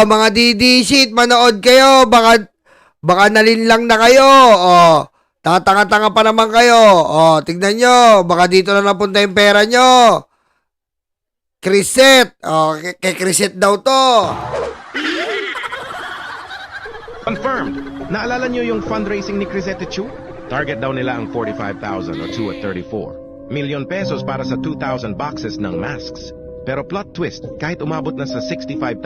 mga didisit, manood kayo. Baka nalinlang na kayo. Tatanga-tanga pa naman kayo. Tignan nyo. Baka dito na napunta yung pera nyo. Criset. Kay Criset daw to. Confirmed. Naalala nyo yung fundraising ni Crisette Chu? Target daw nila ang 45,000 o 2 at 34 million pesos para sa 2,000 boxes ng masks. Pero plot twist, kahit umabot na sa $65,000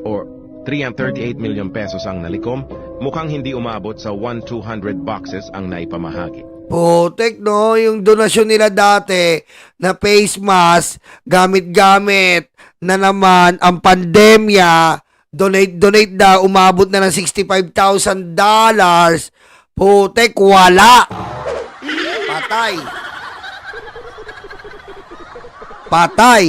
or 338 million pesos ang nalikom, mukhang hindi umabot sa 1,200 boxes ang naipamahagi. Putek, no? Yung donasyon nila dati na face mask, gamit-gamit na naman ang pandemya, donate daw, umabot na ng $65,000. Putek, wala. Patay. Patay.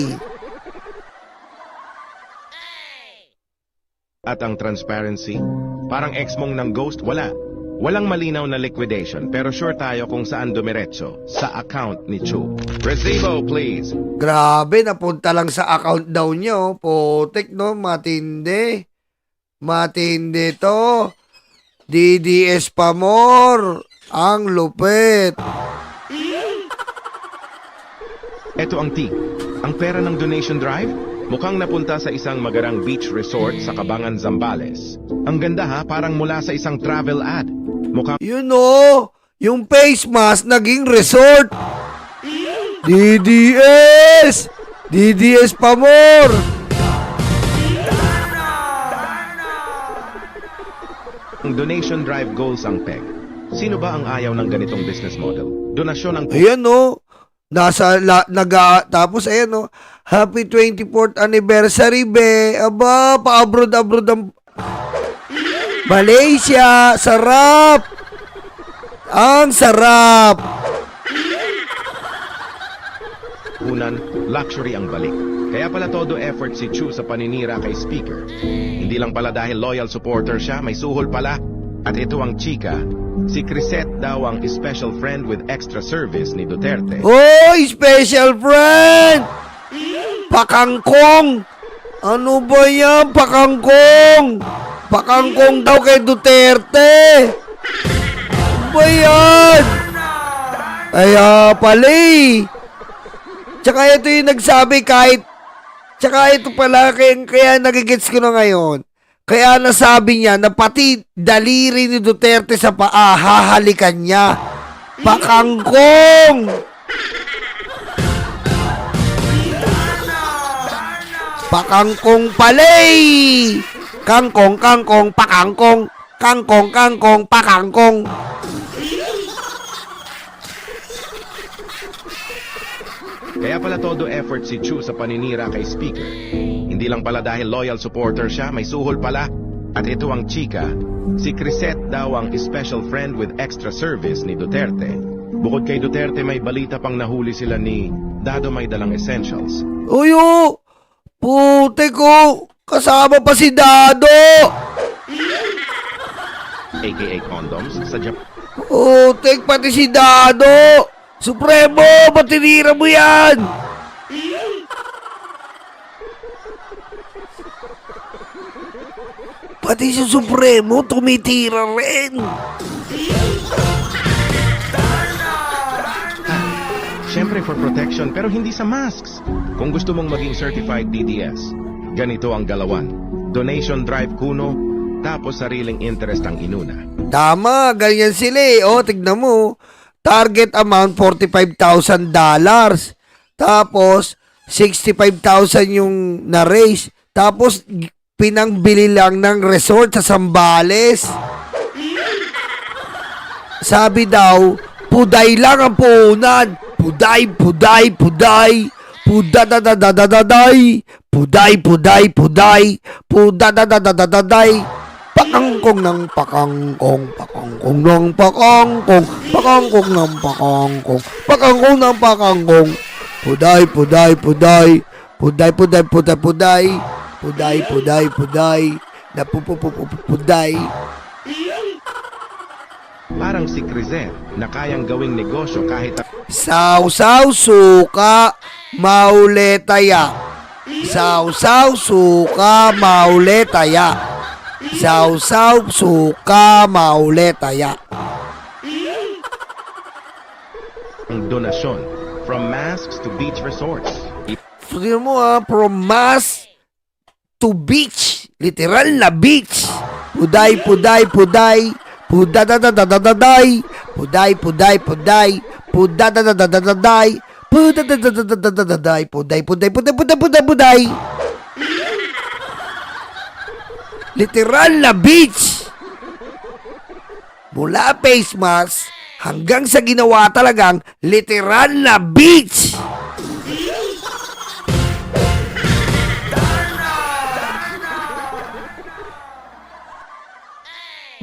At ang transparency, parang ex mong ng ghost, wala. Walang malinaw na liquidation pero sure tayo kung saan dumiretso, sa account ni Chu. Resibo, please. Grabe, napunta lang sa account daw nyo. Putek, no? Matindi. Matindi to. DDS pa more. Ang lupit. Ito ang T. Ang pera ng donation drive, mukhang napunta sa isang magarang beach resort sa Cabangan, Zambales. Ang ganda ha, parang mula sa isang travel ad. Mukhang You know, yung face mask naging resort. DDS! DDS pa more. ang donation drive goals ang peg. Sino ba ang ayaw ng ganitong business model? Donasyon ang Ayan no. Tapos ayan no. Happy 24th anniversary be. Aba, pa-abroad ang Malaysia. Sarap. Ang sarap. unan, luxury ang balik. Kaya pala todo effort si Chu sa paninira kay speaker. Hindi lang pala dahil loyal supporter siya, may suhol pala. At ito ang chika, si Crisette daw ang special friend with extra service ni Duterte. Oy, special friend! Pakangkong! Ano ba yan? Pakangkong! Pakangkong daw kay Duterte! Ano ba yan? Ay, pala eh. Tsaka ito yung nagsabi kahit... Tsaka ito pala, kaya nagigets ko na ngayon. Kaya nasabi niya na pati daliri ni Duterte sa paa, hahalikan niya. Pakangkong! Pakangkong palay! Kangkong, kangkong, pakangkong. Kangkong, kangkong, pakangkong. Kaya pala todo effort si Chu sa paninira kay speaker. Hindi lang pala dahil loyal supporter siya, may suhol pala. At ito ang chika, si Crisette daw ang special friend with extra service ni Duterte. Bukod kay Duterte, may balita pang nahuli sila ni Dado may dalang essentials. Uyo! Pute ko! Kasama pa si Dado! AKA condoms sa Japan. Putek, pati si Dado! Supremo! Matinira mo yan! Pati si Supremo tumitira rin! Siyempre for protection pero hindi sa masks. Kung gusto mong maging certified DDS, ganito ang galawan. Donation drive kuno, tapos sariling interest ang inuna. Tama, ganyan sila eh. O, tignan mo. Target amount, $45,000. Tapos, 65,000 yung na-raise. Tapos, pinangbili lang ng resort sa Zambales. Sabi daw, puday lang ang puhunan. Puday, puday, puday. Pudadadadadaday. Puday, puday, puday. Pudadadadadaday. Pakangkong ng pakangkong. Pakangkong ng pakangkong. Pakangkong ng pakangkong. Pakangkong ng pakangkong. Puday, puday, puday. Puday, puday, puday, puday. Puday, puday, puday. Napupupupupuday. Parang si Crisette na kayang gawing negosyo kahit Sausaw, suka, mauletaya. Sausaw, suka, maule, taya. Sausaw, suka, maule, taya. Ang donasyon from masks to beach resorts. So, tingnan mo from mass to beach. Literal na beach. Puday, puday, puday. Pudadadadadaday. Puday, puday, puday. Pudadadadadaday. Pudadadadadaday. Puday, puday, puday, puday, puday, puday. Literal na beach. Mula face mask hanggang sa ginawa talagang literal na beach.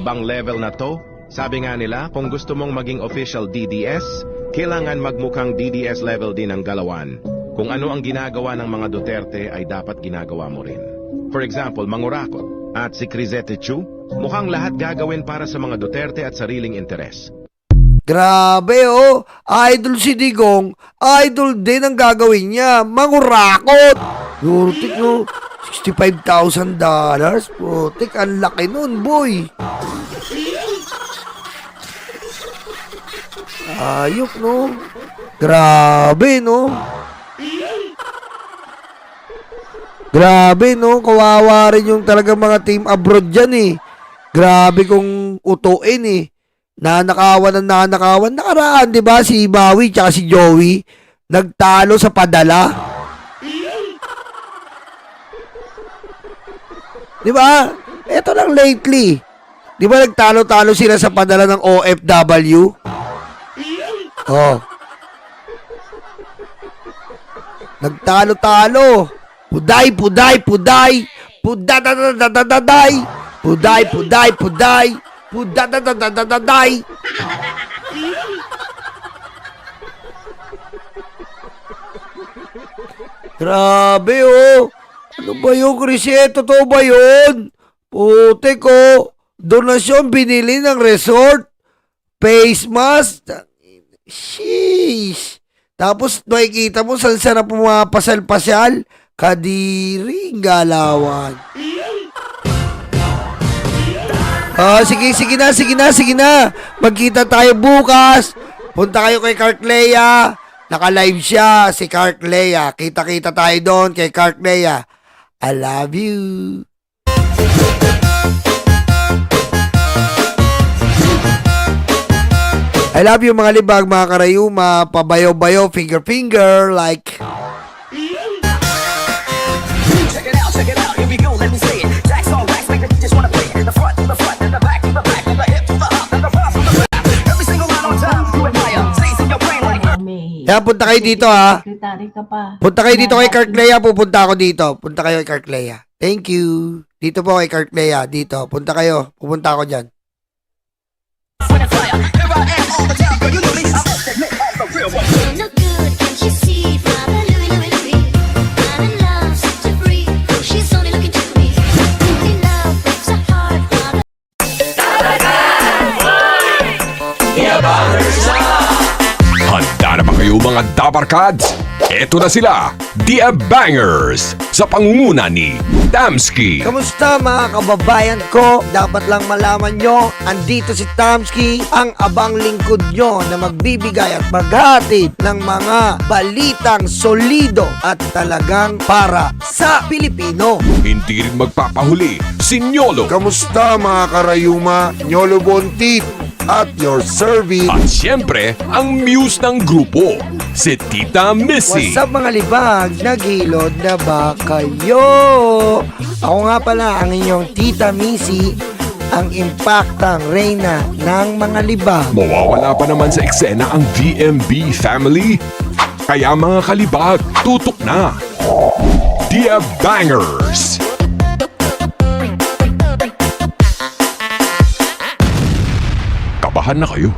Bang level na to? Sabi nga nila, kung gusto mong maging official DDS, kailangan magmukhang DDS level din ang galawan. Kung ano ang ginagawa ng mga Duterte ay dapat ginagawa mo rin. For example, Mangurakot at si Crisette Chu, mukhang lahat gagawin para sa mga Duterte at sariling interes. Grabe idol si Digong, idol din ang gagawin niya, mangurakot. Putik no, $65,000. Putik, ang laki nun boy. Ayok no, grabe no. Grabe no, kawawa rin yung talagang mga team abroad dyan eh. Grabe kung utuin eh. Nanakawan ng nanakawan. Nakaraan, di ba? Si Maui tsaka si Joey nagtalo sa padala. Di ba? Ito lang lately. Di ba nagtalo-talo sila sa padala ng OFW? Oh. Nagtalo-talo. Puday, puday, puday. Pudadadadadaday. Puday, puday, puday. Pudadadadadaday. Grabe Ano ba yung Crisette? Totoo ba yun? Putik donasyon binili ng resort. Face mask. Sheesh. Tapos nakikita mo saan na pumapasal-pasal. Kadiri, galawan. Sige na. Magkita tayo bukas. Punta kayo kay Cartlea. Naka-live siya, si Cartlea. Kita-kita tayo doon kay Cartlea. I love you. I love you mga libag, mga karayuma. Pabayo-bayo, finger-finger, like... Check it out, here we go, let me say it. Jacks on wax, make the just wanna play it. The front, and the back, and the back, and the hip, the up, and the front, and the back. Every single line on time, you admire. Stays in your brain like... Kaya punta kayo dito Sekretary ka pa. Punta kayo dito kay Cartlea, pupunta ako dito. Punta kayo kay Cartlea. Thank you. Dito po kay Cartlea, dito. Punta kayo, pupunta ako dyan. When it's fire, here I am all the time, girl, you know me. I must admit, I'm the real one. No good, can't you see? Father Louie, Louie, Louie. I'm in love, such a freak. She's only looking to me. Really love breaks her heart, father. Handa na ba kayo mga Dabarkads? Eto na sila, The Bangers, sa pangunguna ni Tamski. Kamusta mga kababayan ko? Dapat lang malaman nyo, andito si Tamski, ang abang lingkod nyo na magbibigay at maghatid ng mga balitang solido at talagang para sa Pilipino. Hindi rin magpapahuli si Nyolo. Kamusta mga karayuma, Nyolo Bontit at your service. At siyempre, ang muse ng grupo, si Tita Missy. What's up mga libag? Naghilod na ba kayo? Ako nga pala ang inyong Tita Missy, ang impactang reyna ng mga libag. Mawawala pa naman sa eksena ang VMB family. Kaya mga kalibag, tutok na. The Bangers. Kabahan na kayo.